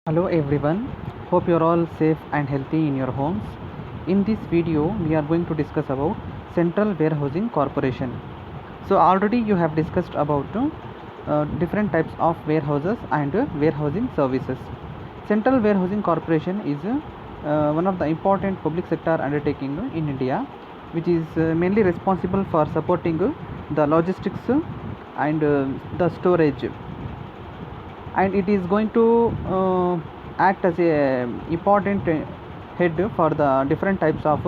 Hello everyone, hope you're all safe and healthy in your homes. In this video, we are going to discuss about Central Warehousing Corporation. So already you have discussed about different types of warehouses and warehousing services. Central Warehousing Corporation is one of the important public sector undertaking in India, which is mainly responsible for supporting the logistics and the storage, and it is going to act as a important head for the different types of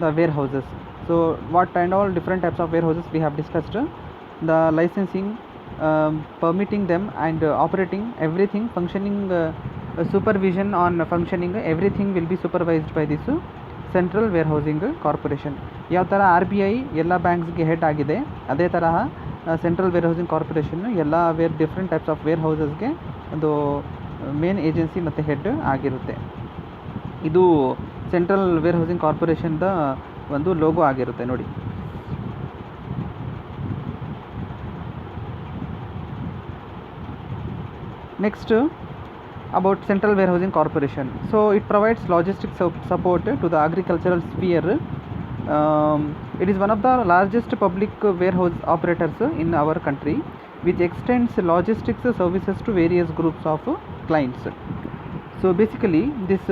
the warehouses. So what and all different types of warehouses we have discussed, the licensing, permitting them, and operating everything, functioning, supervision on functioning, everything will be supervised by this central warehousing corporation. ಯಾವ ಥರ RBI ಎಲ್ಲ ಬ್ಯಾಂಕ್ಸ್ಗೆ head ಆಗಿದೆ, ಅದೇ ತರಹ central warehousing corporation ಎಲ್ಲ different types of ವೇರ್ಹೌಸಸ್ಗೆ ಒಂದು main agency ಮತ್ತು head ಆಗಿರುತ್ತೆ. ಇದು ಸೆಂಟ್ರಲ್ ವೇರ್ಹೌಸಿಂಗ್ ಕಾರ್ಪೊರೇಷನ್ದ ಒಂದು ಲೋಗೋ ಆಗಿರುತ್ತೆ ನೋಡಿ. Next about Central Warehousing Corporation. So it provides logistic support to the agricultural sphere. It is one of the largest public warehouse operators in our country, which extends logistics services to various groups of clients. So basically this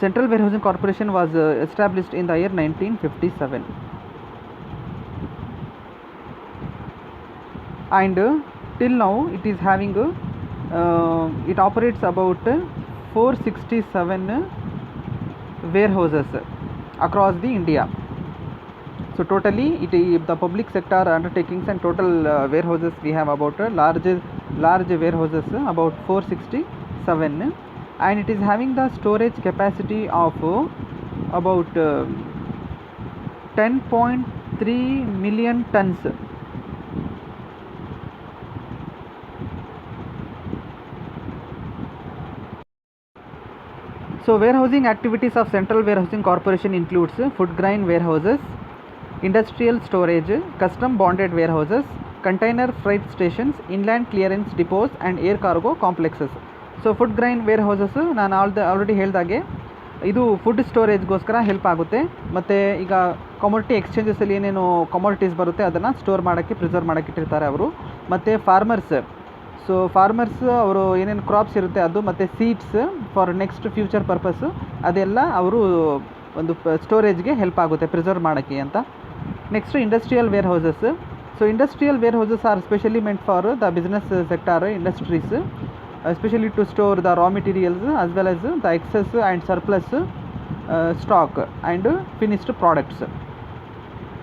Central Warehousing Corporation was established in the year 1957, and till now it is having it operates about 467 warehouses across the India. So totally the public sector undertakings and total warehouses we have about large warehouses about 467, and it is having the storage capacity of about 10.3 million tons. So warehousing activities of Central Warehousing Corporation includes food grain warehouses, industrial storage, custom bonded warehouses, container freight stations, inland clearance depots and air cargo complexes. So food grain warehouses ನಾನು already ಹೇಳಿದಾಗೆ ಇದು food ಸ್ಟೋರೇಜ್ಗೋಸ್ಕರ help ಆಗುತ್ತೆ, ಮತ್ತು ಈಗ commodity ಎಕ್ಸ್ಚೇಂಜಸಲ್ಲಿ ಏನೇನು commodities ಬರುತ್ತೆ ಅದನ್ನು store ಮಾಡೋಕ್ಕೆ, ಪ್ರಿಸರ್ವ್ ಮಾಡೋಕ್ಕೆ ಇಟ್ಟಿರ್ತಾರೆ ಅವರು. ಮತ್ತು ಫಾರ್ಮರ್ಸ್ ಅವರು ಏನೇನು ಕ್ರಾಪ್ಸ್ ಇರುತ್ತೆ ಅದು, ಮತ್ತು seeds for next future purpose, ಅದೆಲ್ಲ ಅವರು ಒಂದು ಸ್ಟೋರೇಜ್ಗೆ ಹೆಲ್ಪ್ ಆಗುತ್ತೆ, ಪ್ರಿಸರ್ವ್ ಮಾಡೋಕ್ಕೆ ಅಂತ. Next industrial warehouses. So industrial warehouses are specially meant for the business sector industries, especially to store the raw materials as well as the excess and surplus stock and finished products.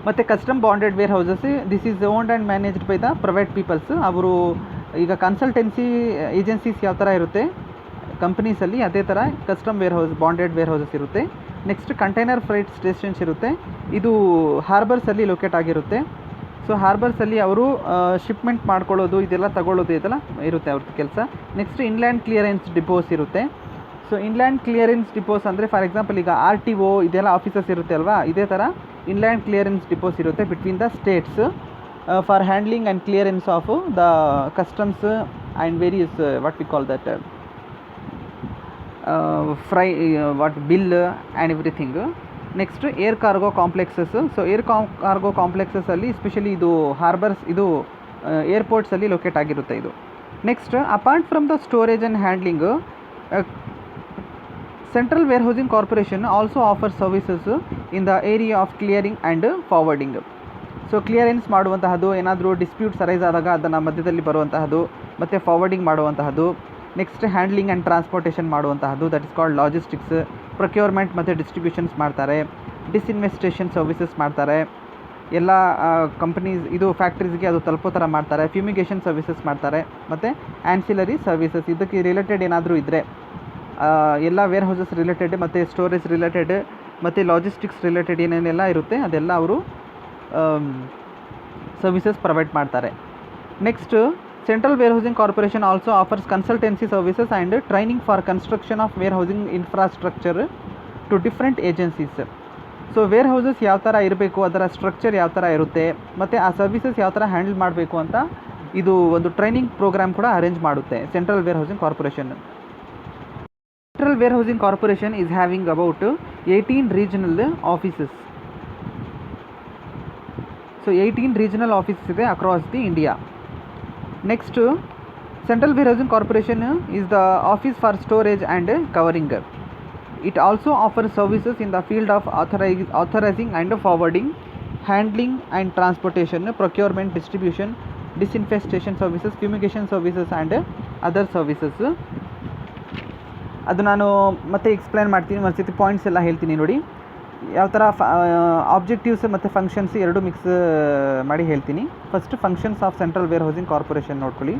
ಮತ್ತು custom bonded warehouses, this is owned and managed by the private peoples. ಅವರು ಈಗ consultancy agencies ಯಾವ ಥರ ಇರುತ್ತೆ ಕಂಪ್ನೀಸಲ್ಲಿ, ಅದೇ ಥರ custom bonded wear houses ಇರುತ್ತೆ. Next container freight stations ಇರುತ್ತೆ, ಇದು ಹಾರ್ಬರ್ಸಲ್ಲಿ ಲೊಕೇಟ್ ಆಗಿರುತ್ತೆ. ಸೊ ಹಾರ್ಬರ್ಸಲ್ಲಿ ಅವರು ಶಿಪ್ಮೆಂಟ್ ಮಾಡ್ಕೊಳ್ಳೋದು, ಇದೆಲ್ಲ ತಗೊಳ್ಳೋದು, ಇದೆಲ್ಲ ಇರುತ್ತೆ ಅವ್ರದ್ದು ಕೆಲಸ. ನೆಕ್ಸ್ಟ್ ಇನ್ಲ್ಯಾಂಡ್ ಕ್ಲಿಯರೆನ್ಸ್ ಡಿಪೋಸ್ ಇರುತ್ತೆ. ಸೊ ಇನ್ಲ್ಯಾಂಡ್ ಕ್ಲಿಯರೆನ್ಸ್ ಡಿಪೋಸ್ ಅಂದರೆ ಫಾರ್ ಎಕ್ಸಾಂಪಲ್ ಈಗ RTO ಇದೆಲ್ಲ ಆಫೀಸಸ್ ಇರುತ್ತೆ ಅಲ್ವಾ, ಇದೇ ಥರ ಇನ್ಲ್ಯಾಂಡ್ ಕ್ಲಿಯರೆನ್ಸ್ ಡಿಪೋಸ್ ಇರುತ್ತೆ between the states for handling and clearance of the customs and various what we call that bill and everything. Next air cargo complexes. So air cargo ಕಾಂಪ್ಲೆಕ್ಸಸಲ್ಲಿ especially ಇದು harbours, ಇದು ಏರ್ಪೋರ್ಟ್ಸಲ್ಲಿ locate ಆಗಿರುತ್ತೆ ಇದು. Next apart from the storage and handling, central warehousing corporation also offer services in the area of clearing and forwarding. So clearance ಮಾಡುವಂತಹದ್ದು, ಏನಾದರೂ disputes arise ಆದಾಗ ಅದನ್ನು ಮಧ್ಯದಲ್ಲಿ ಬರುವಂತಹದ್ದು, ಮತ್ತು ಫಾರ್ವರ್ಡಿಂಗ್ ಮಾಡುವಂತಹದ್ದು. ನೆಕ್ಸ್ಟ್ ಹ್ಯಾಂಡ್ಲಿಂಗ್ ಆ್ಯಂಡ್ ಟ್ರಾನ್ಸ್ಪೋರ್ಟೇಷನ್ ಮಾಡುವಂತಹದ್ದು, that is called logistics. Procurement ಮತ್ತು distributions ಮಾಡ್ತಾರೆ. ಡಿಸ್ಇನ್ವೆಸ್ಟೇಷನ್ ಸರ್ವಿಸಸ್ ಮಾಡ್ತಾರೆ. ಎಲ್ಲ ಕಂಪ್ನೀಸ್ ಇದು ಫ್ಯಾಕ್ಟ್ರೀಸ್ಗೆ ಅದು ತಲುಪೋ ಥರ ಮಾಡ್ತಾರೆ. ಫ್ಯೂಮಿಗೇಷನ್ ಸರ್ವಿಸಸ್ ಮಾಡ್ತಾರೆ. ಮತ್ತು ಆ್ಯನ್ಸಿಲರಿ ಸರ್ವಿಸಸ್, ಇದಕ್ಕೆ ರಿಲೇಟೆಡ್ ಏನಾದರೂ ಇದ್ದರೆ ಎಲ್ಲ ವೇರ್ ಹೌಸಸ್ ರಿಲೇಟೆಡ್, ಮತ್ತು ಸ್ಟೋರೇಜ್ ರಿಲೇಟೆಡ್, ಮತ್ತು ಲಾಜಿಸ್ಟಿಕ್ಸ್ ರಿಲೇಟೆಡ್ ಏನೇನೆಲ್ಲ ಇರುತ್ತೆ ಅದೆಲ್ಲ ಅವರು ಸರ್ವಿಸಸ್ ಪ್ರೊವೈಡ್ ಮಾಡ್ತಾರೆ. Next Central Warehousing Corporation also offers consultancy services and training for construction of warehousing infrastructure to different agencies. So warehouses ಯಾವ ಥರ ಇರಬೇಕು, ಅದರ ಸ್ಟ್ರಕ್ಚರ್ ಯಾವ ಥರ ಇರುತ್ತೆ, ಮತ್ತು ಆ ಸರ್ವಿಸಸ್ ಯಾವ ಥರ ಹ್ಯಾಂಡಲ್ ಮಾಡಬೇಕು ಅಂತ ಇದು ಒಂದು ಟ್ರೈನಿಂಗ್ ಪ್ರೋಗ್ರಾಮ್ ಕೂಡ ಅರೇಂಜ್ ಮಾಡುತ್ತೆ central warehousing corporation. Central Warehousing Corporation is having about 18 regional offices. So 18 regional offices ಇದೆ across the India. Next, Central Warehousing Corporation is the office for storage and covering. It also offers services in the field of authorizing and forwarding, handling and transportation, procurement, distribution, disinfestation services, fumigation services and other services. ಅದು ನಾನು ಮತ್ತೆ explain ಮಾಡ್ತೀನಿ, ಒಂದು ಸತಿ points ಎಲ್ಲ ಹೇಳ್ತೀನಿ ನೋಡಿ. ಯಾವ ಥರ ಆಬ್ಜೆಕ್ಟಿವ್ಸ್ ಮತ್ತು ಫಂಕ್ಷನ್ಸ್ ಎರಡು ಮಿಕ್ಸ್ ಮಾಡಿ ಹೇಳ್ತೀನಿ. First functions of central warehousing corporation ನೋಡ್ಕೊಳ್ಳಿ.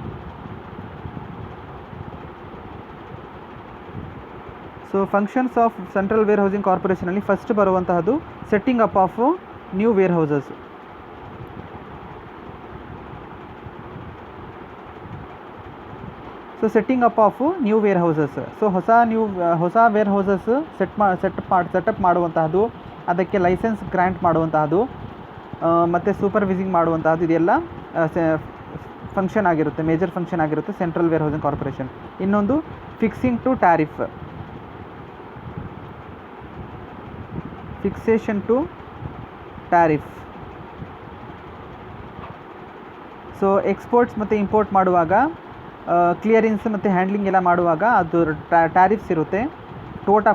So functions of central warehousing ಕಾರ್ಪೊರೇಷನಲ್ಲಿ ಫಸ್ಟ್ ಬರುವಂತಹದ್ದು setting up of new warehouses. So setting up of new warehouses. So ಹೊಸ warehouses setup ಮಾಡುವಂತಹದ್ದು, ಅದಕ್ಕೆ licence grant ಮಾಡುವಂತಹದ್ದು ಮತ್ತು supervising ಮಾಡುವಂತಹದ್ದು, ಇದೆಲ್ಲ ಫಂಕ್ಷನ್ ಆಗಿರುತ್ತೆ, ಮೇಜರ್ ಫಂಕ್ಷನ್ ಆಗಿರುತ್ತೆ ಸೆಂಟ್ರಲ್ ವೇರ್ ಹೌಸಿಂಗ್ ಕಾರ್ಪೊರೇಷನ್. ಇನ್ನೊಂದು fixing to tariff, fixation to tariff. So exports ಮತ್ತು ಇಂಪೋರ್ಟ್ ಮಾಡುವಾಗ ಕ್ಲಿಯರೆನ್ಸ್ ಮತ್ತು ಹ್ಯಾಂಡ್ಲಿಂಗ್ ಎಲ್ಲ ಮಾಡುವಾಗ ಅದು ಟ್ಯಾರಿಫ್ಸ್ ಇರುತ್ತೆ,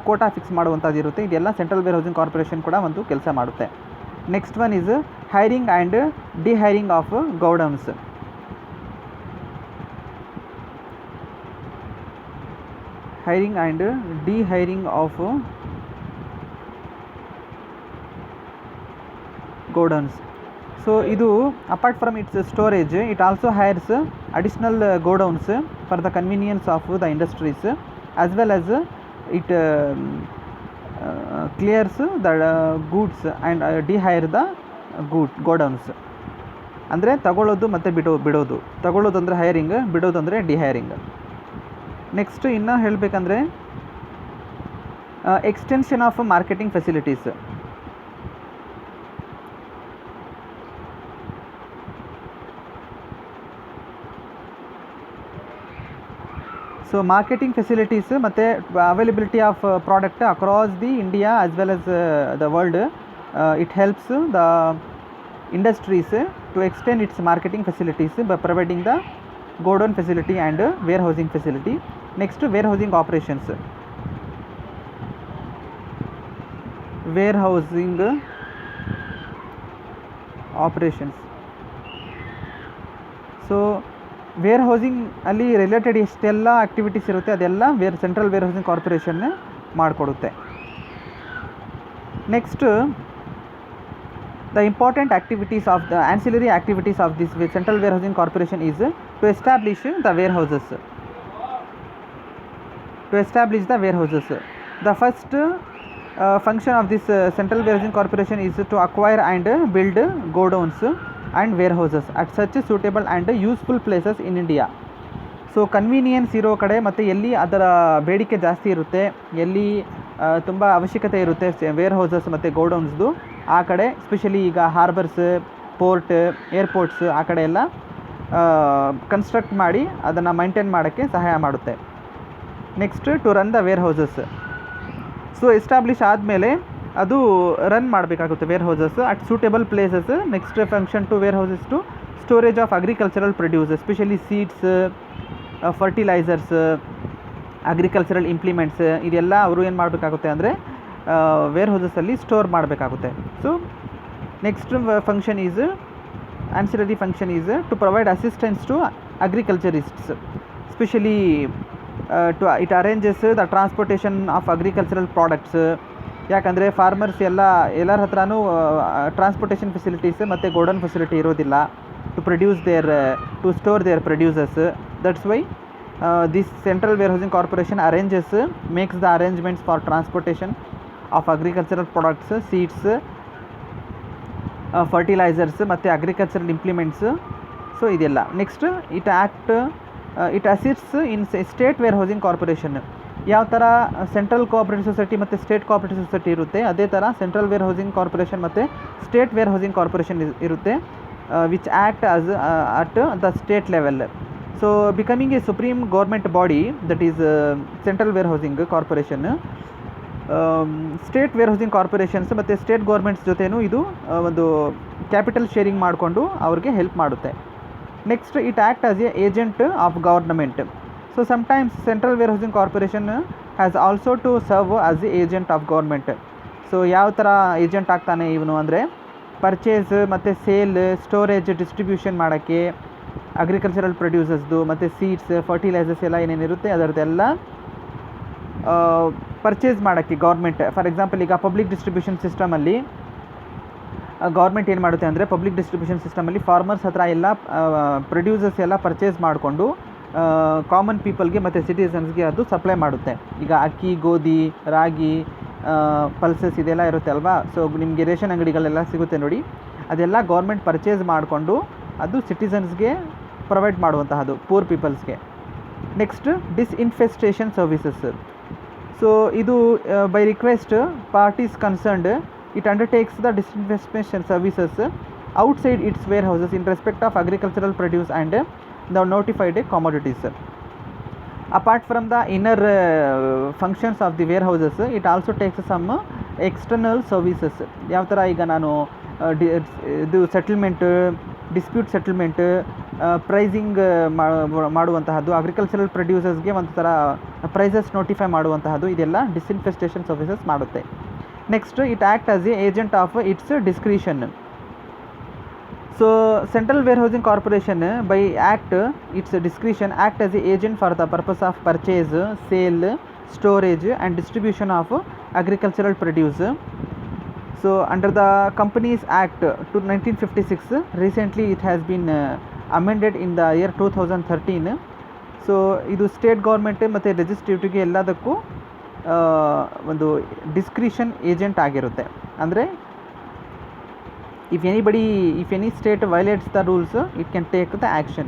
ಕೋಟಾ ಫಿಕ್ಸ್ ಮಾಡುವಂಥದ್ದು ಇರುತ್ತೆ. ಇದೆಲ್ಲ ಸೆಂಟ್ರಲ್ ವೇರ್ ಹೌಸಿಂಗ್ ಕಾರ್ಪೊರೇಷನ್ ಕೂಡ ಒಂದು ಕೆಲಸ ಮಾಡುತ್ತೆ. Next one is hiring and dehiring of godowns. Hiring and dehiring of godowns. So ಇದು apart from its storage, it also hires additional godowns for the convenience of the industries, as well as it clears the goods and dehire the godowns. ಅಂದರೆ ತಗೊಳ್ಳೋದು ಮತ್ತು ಬಿಡೋದು. ತಗೊಳ್ಳೋದು ಅಂದರೆ hiring, ಬಿಡೋದು ಅಂದರೆ dehairing. Next ಇನ್ನು ಹೇಳಬೇಕಂದ್ರೆ extension of marketing facilities. So marketing facilities ಮತ್ತು availability of product across the India as well as the world. It helps the industries to extend its marketing facilities by providing the godown facility and warehousing facility. Next warehousing operations. Warehousing operations. So warehousing ಅಲ್ಲಿ related ಎಷ್ಟೆಲ್ಲ activities ಇರುತ್ತೆ ಅದೆಲ್ಲ central warehousing corporation ಮಾಡಿಕೊಡುತ್ತೆ. Next the important activities of the ancillary activities of this central warehousing corporation is to establish the warehouses. The first function of this central warehousing corporation is to acquire and build godowns and warehouses at such suitable and useful places in India. So convenience ಇರೋ ಕಡೆ ಮತ್ತು ಎಲ್ಲಿ ಅದರ ಬೇಡಿಕೆ ಜಾಸ್ತಿ ಇರುತ್ತೆ, ಎಲ್ಲಿ ತುಂಬ ಅವಶ್ಯಕತೆ ಇರುತ್ತೆ ವೇರ್ ಹೌಸಸ್ ಮತ್ತು ಗೋಡೌನ್ಸ್ದು, ಆ ಕಡೆ ಎಸ್ಪೆಷಲಿ ಈಗ ಹಾರ್ಬರ್ಸ್, ಪೋರ್ಟ್, ಏರ್ಪೋರ್ಟ್ಸ್ ಆ ಕಡೆ ಎಲ್ಲ ಕನ್ಸ್ಟ್ರಕ್ಟ್ ಮಾಡಿ ಅದನ್ನು ಮೈಂಟೈನ್ ಮಾಡೋಕ್ಕೆ ಸಹಾಯ ಮಾಡುತ್ತೆ. Next to run the warehouses. So establish ಆದಮೇಲೆ ಅದು ರನ್ ಮಾಡಬೇಕಾಗುತ್ತೆ warehouses at suitable places. Next function to warehouses to storage of agricultural produce, especially seeds, fertilisers, agricultural implements, ಇದೆಲ್ಲ ಅವರು ಏನು ಮಾಡಬೇಕಾಗುತ್ತೆ ಅಂದರೆ ವೇರ್ ಹೌಸಸಲ್ಲಿ ಸ್ಟೋರ್ ಮಾಡಬೇಕಾಗುತ್ತೆ. So next function is ancillary function is to provide assistance to agriculturists, especially it arranges the transportation of agricultural products. ಯಾಕಂದರೆ farmers ಎಲ್ಲರ ಹತ್ರನೂ ಟ್ರಾನ್ಸ್ಪೋರ್ಟೇಷನ್ ಫೆಸಿಲಿಟೀಸ್ ಮತ್ತು ಗೋಡೌನ್ ಫೆಸಿಲಿಟಿ ಇರೋದಿಲ್ಲ to store their produces. That's why this central warehousing corporation makes the arrangements for transportation of agricultural products, seeds, fertilisers ಮತ್ತು agricultural implements. So ಇದೆಲ್ಲ. Next it assists in state warehousing corporation. ಯಾವ ಥರ central cooperative society ಮತ್ತು state cooperative society ಇರುತ್ತೆ, ಅದೇ ಥರ central warehousing corporation ಮತ್ತು state warehousing corporation ಇರುತ್ತೆ. which act as at the state level. So becoming a supreme government body, that is Central Warehousing Corporation, state warehousing corporations ಮತ್ತು state governments ಜೊತೆನೂ ಇದು ಒಂದು capital sharing ಮಾಡಿಕೊಂಡು ಅವ್ರಿಗೆ help ಮಾಡುತ್ತೆ. Next, it act as a agent of government. So sometimes central warehousing corporation has also to serve as a agent of government. So ಯಾವ ಥರ agent ಆಗ್ತಾನೆ ಇವನು ಅಂದರೆ, ಪರ್ಚೇಸ್ ಮತ್ತು ಸೇಲ್, ಸ್ಟೋರೇಜ್, ಡಿಸ್ಟ್ರಿಬ್ಯೂಷನ್ ಮಾಡೋಕ್ಕೆ ಅಗ್ರಿಕಲ್ಚರಲ್ ಪ್ರೊಡ್ಯೂಸಸ್ದು ಮತ್ತು ಸೀಡ್ಸ್, ಫರ್ಟಿಲೈಸರ್ಸ್ ಎಲ್ಲ ಏನೇನಿರುತ್ತೆ ಅದರದ್ದೆಲ್ಲ ಪರ್ಚೇಸ್ ಮಾಡೋಕ್ಕೆ ಗೌರ್ಮೆಂಟ್. ಫಾರ್ ಎಕ್ಸಾಂಪಲ್, ಈಗ ಪಬ್ಲಿಕ್ ಡಿಸ್ಟ್ರಿಬ್ಯೂಷನ್ ಸಿಸ್ಟಮಲ್ಲಿ ಗೌರ್ಮೆಂಟ್ ಏನು ಮಾಡುತ್ತೆ ಅಂದರೆ, ಪಬ್ಲಿಕ್ ಡಿಸ್ಟ್ರಿಬ್ಯೂಷನ್ ಸಿಸ್ಟಮಲ್ಲಿ ಫಾರ್ಮರ್ಸ್ ಹತ್ರ ಎಲ್ಲ ಪ್ರೊಡ್ಯೂಸರ್ಸ್ ಎಲ್ಲ ಪರ್ಚೇಸ್ ಮಾಡಿಕೊಂಡು ಕಾಮನ್ ಪೀಪಲ್ಗೆ ಮತ್ತು ಸಿಟಿಸನ್ಸ್ಗೆ ಅದು ಸಪ್ಲೈ ಮಾಡುತ್ತೆ. ಈಗ ಅಕ್ಕಿ, ಗೋಧಿ, ರಾಗಿ, ಪಲ್ಸಸ್ ಇದೆಲ್ಲ ಇರುತ್ತೆ ಅಲ್ವಾ. ಸೊ ನಿಮಗೆ ರೇಷನ್ ಅಂಗಡಿಗಳೆಲ್ಲ ಸಿಗುತ್ತೆ ನೋಡಿ, ಅದೆಲ್ಲ ಗೌರ್ಮೆಂಟ್ ಪರ್ಚೇಸ್ ಮಾಡಿಕೊಂಡು ಅದು ಸಿಟಿಸನ್ಸ್ಗೆ ಪ್ರೊವೈಡ್ ಮಾಡುವಂತಹದ್ದು, ಪೂರ್ ಪೀಪಲ್ಸ್ಗೆ. Next, disinfestation services. ಸೊ ಇದು by request parties concerned, it undertakes the disinfestation services outside its warehouses in respect of agricultural produce and the notified commodities. Apart from the inner functions of the warehouses, it also takes some external services. ಯಾವ ಥರ, ಈಗ ನಾನು ಇದು settlement, dispute settlement, pricing ಮಾಡುವಂತಹದ್ದು, agricultural ಪ್ರೊಡ್ಯೂಸರ್ಸ್ಗೆ ಒಂದು ಥರ prices notify ಮಾಡುವಂತಹದ್ದು, ಇದೆಲ್ಲ ಡಿಸ್ಇನ್ಫೆಸ್ಟೇಷನ್ ಸರ್ವಿಸಸ್ ಮಾಡುತ್ತೆ. Next, it act as a agent of it's discretion. So Central Warehousing Corporation by Act, its discretion, act as an agent for the purpose of purchase, sale, storage and distribution of agricultural produce. So under the Companies Act to 1956, recently it has been amended in the year 2013. So ಇದು state government ಮತ್ತು ಲೆಜಿಸ್ಲೇಟಿವ್ಗೆ ಎಲ್ಲದಕ್ಕೂ ಒಂದು discretion agent ಆಗಿರುತ್ತೆ. ಅಂದರೆ if any state violates the rules, it can take the action.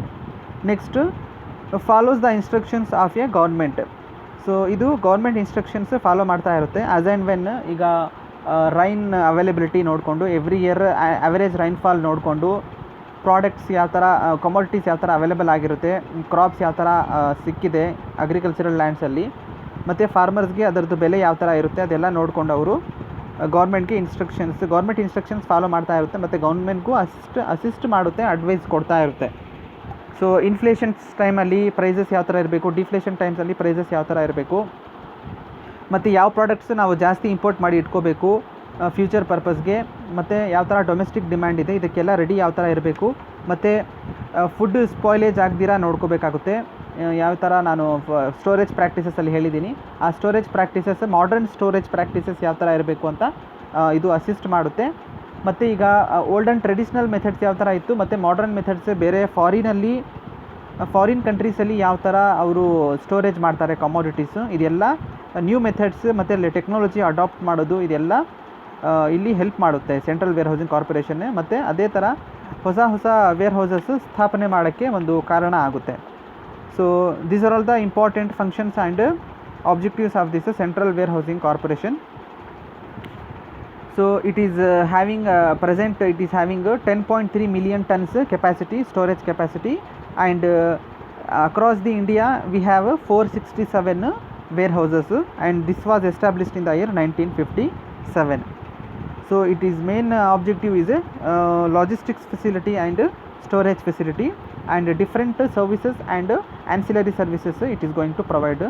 Next, follows the instructions of a government. So ಇದು government instructions follow ಮಾಡ್ತಾ ಇರುತ್ತೆ. As and when, ಈಗ ರೈನ್ ಅವೈಲಬಿಲಿಟಿ ನೋಡಿಕೊಂಡು, ಎವ್ರಿ ಇಯರ್ ಅವರೇಜ್ ರೈನ್ಫಾಲ್ ನೋಡಿಕೊಂಡು, products ಯಾವ ಥರ, commodities ಯಾವ ಥರ ಅವೈಲೇಬಲ್ ಆಗಿರುತ್ತೆ, ಕ್ರಾಪ್ಸ್ ಯಾವ ಥರ ಸಿಕ್ಕಿದೆ ಅಗ್ರಿಕಲ್ಚರಲ್ ಲ್ಯಾಂಡ್ಸಲ್ಲಿ, ಮತ್ತು ಫಾರ್ಮರ್ಸ್ಗೆ ಅದರದ್ದು ಬೆಲೆ ಯಾವ ಥರ ಇರುತ್ತೆ, ಅದೆಲ್ಲ ನೋಡಿಕೊಂಡು ಅವರು ಗೌರ್ಮೆಂಟ್ಗೆ ಗೌರ್ಮೆಂಟ್ ಇನ್ಸ್ಟ್ರಕ್ಷನ್ಸ್ ಫಾಲೋ ಮಾಡ್ತಾ ಇರುತ್ತೆ, ಮತ್ತು ಗೌರ್ಮೆಂಟ್ಗೂ ಅಸಿಸ್ಟ್ ಮಾಡುತ್ತೆ, ಅಡ್ವೈಸ್ ಕೊಡ್ತಾ ಇರುತ್ತೆ. ಸೊ ಇನ್ಫ್ಲೇಷನ್ಸ್ ಟೈಮಲ್ಲಿ ಪ್ರೈಸಸ್ ಯಾವ ಥರ ಇರಬೇಕು, ಡಿಫ್ಲೇಷನ್ ಟೈಮ್ಸಲ್ಲಿ ಪ್ರೈಸಸ್ ಯಾವ ಥರ ಇರಬೇಕು, ಮತ್ತು ಯಾವ ಪ್ರಾಡಕ್ಟ್ಸ್ ನಾವು ಜಾಸ್ತಿ ಇಂಪೋರ್ಟ್ ಮಾಡಿ ಇಟ್ಕೋಬೇಕು ಫ್ಯೂಚರ್ ಪರ್ಪಸ್ಗೆ, ಮತ್ತು ಯಾವ ಥರ ಡೊಮೆಸ್ಟಿಕ್ ಡಿಮ್ಯಾಂಡ್ ಇದೆ, ಇದಕ್ಕೆಲ್ಲ ರೆಡಿ ಯಾವ ಥರ ಇರಬೇಕು, ಮತ್ತು ಫುಡ್ ಸ್ಪಾಯ್ಲೇಜ್ ಆಗದಿರ ನೋಡ್ಕೋಬೇಕಾಗುತ್ತೆ. ಯಾವ ಥರ ನಾನು ಸ್ಟೋರೇಜ್ ಪ್ರಾಕ್ಟೀಸಸಲ್ಲಿ ಹೇಳಿದ್ದೀನಿ, ಆ storage practices, modern storage practices ಯಾವ ಥರ ಇರಬೇಕು ಅಂತ ಇದು ಅಸಿಸ್ಟ್ ಮಾಡುತ್ತೆ. ಮತ್ತು ಈಗ ಓಲ್ಡ್ ಆ್ಯಂಡ್ ಟ್ರೆಡಿಷ್ನಲ್ ಮೆಥಡ್ಸ್ ಯಾವ ಥರ ಇತ್ತು, ಮತ್ತು ಮಾಡರ್ನ್ ಮೆಥಡ್ಸ್ ಬೇರೆ, ಫಾರಿನ್ ಕಂಟ್ರೀಸಲ್ಲಿ ಯಾವ ಥರ ಅವರು ಸ್ಟೋರೇಜ್ ಮಾಡ್ತಾರೆ ಕಮೋಡಿಟೀಸು, ಇದೆಲ್ಲ ನ್ಯೂ ಮೆಥಡ್ಸ್ ಮತ್ತು ಟೆಕ್ನಾಲಜಿ ಅಡಾಪ್ಟ್ ಮಾಡೋದು, ಇದೆಲ್ಲ ಇಲ್ಲಿ ಹೆಲ್ಪ್ ಮಾಡುತ್ತೆ ಸೆಂಟ್ರಲ್ ವೇರ್ ಹೌಸಿಂಗ್ ಕಾರ್ಪೊರೇಷನ್. ಮತ್ತು ಅದೇ ಥರ ಹೊಸ ವೇರ್ ಹೌಸಸ್ ಸ್ಥಾಪನೆ ಮಾಡೋಕ್ಕೆ ಒಂದು ಕಾರಣ ಆಗುತ್ತೆ. So these are all the important functions and objectives of this Central Warehousing Corporation. So it is having 10.3 million tons capacity, storage capacity, and across the India we have 467 warehouses, and this was established in the year 1957. So it is main objective is logistics facility and storage facility, and different services and ancillary services it is going to provide,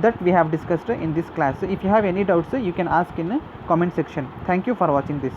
that we have discussed in this class. If you have any doubts, you can ask in comment section. Thank you for watching this.